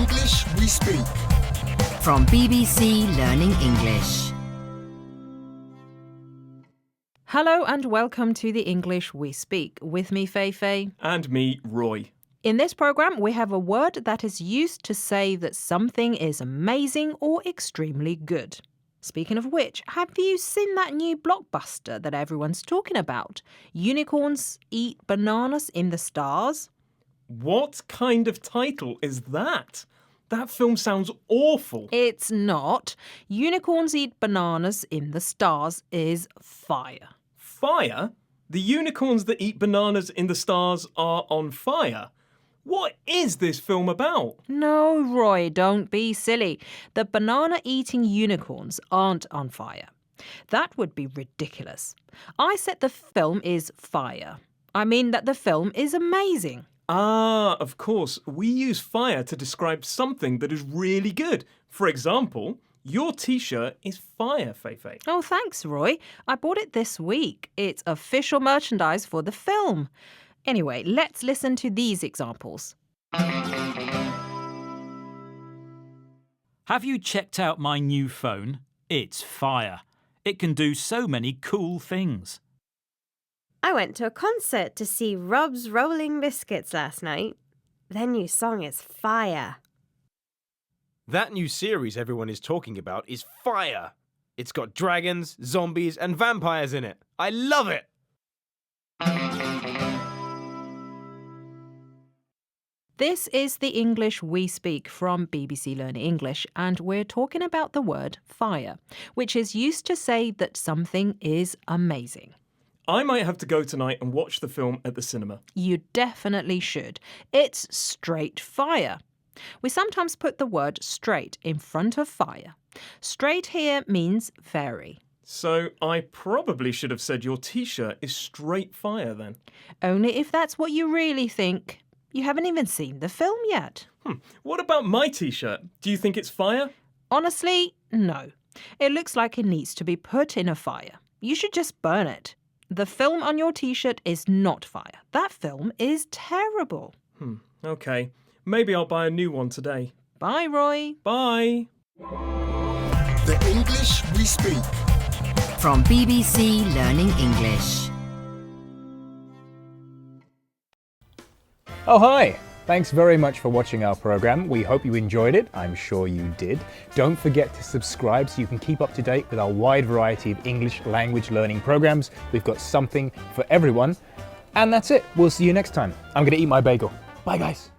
English we speak. From BBC Learning English. Hello and welcome to the English we speak. With me, Fei. And me, Roy. In this program, we have a word that is used to say that something is amazing or extremely good. Speaking of which, have you seen that new blockbuster that everyone's talking about? Unicorns Eat Bananas in the Stars? What kind of title is that? That film sounds awful. It's not. Unicorns Eat Bananas in the Stars is fire. Fire? The unicorns that eat bananas in the stars are on fire? What is this film about? No, Roy, don't be silly. The banana-eating unicorns aren't on fire. That would be ridiculous. I said the film is fire. I mean that the film is amazing. Ah, of course. We use fire to describe something that is really good. For example, your t-shirt is fire, Fei. Oh, thanks, Roy. I bought it this week. It's official merchandise for the film. Anyway, let's listen to these examples. Have you checked out my new phone? It's fire. It can do so many cool things. I went to a concert to see Rob's Rolling Biscuits last night. Their new song is fire. That new series everyone is talking about is fire. It's got dragons, zombies, and vampires in it. I love it! This is the English we speak from BBC Learning English, and we're talking about the word fire, which is used to say that something is amazing. I might have to go tonight and watch the film at the cinema. You definitely should. It's straight fire. We sometimes put the word straight in front of fire. Straight here means very. So I probably should have said your t-shirt is straight fire then. Only if that's what you really think. You haven't even seen the film yet. What about my t-shirt? Do you think it's fire? Honestly, no. It looks like it needs to be put in a fire. You should just burn it. The film on your t-shirt is not fire. That film is terrible. Okay. Maybe I'll buy a new one today. Bye, Roy. Bye. The English we speak. From BBC Learning English. Oh, hi! Thanks very much for watching our program. We hope you enjoyed it. I'm sure you did. Don't forget to subscribe so you can keep up to date with our wide variety of English language learning programs. We've got something for everyone. And that's it. We'll see you next time. I'm going to eat my bagel. Bye, guys.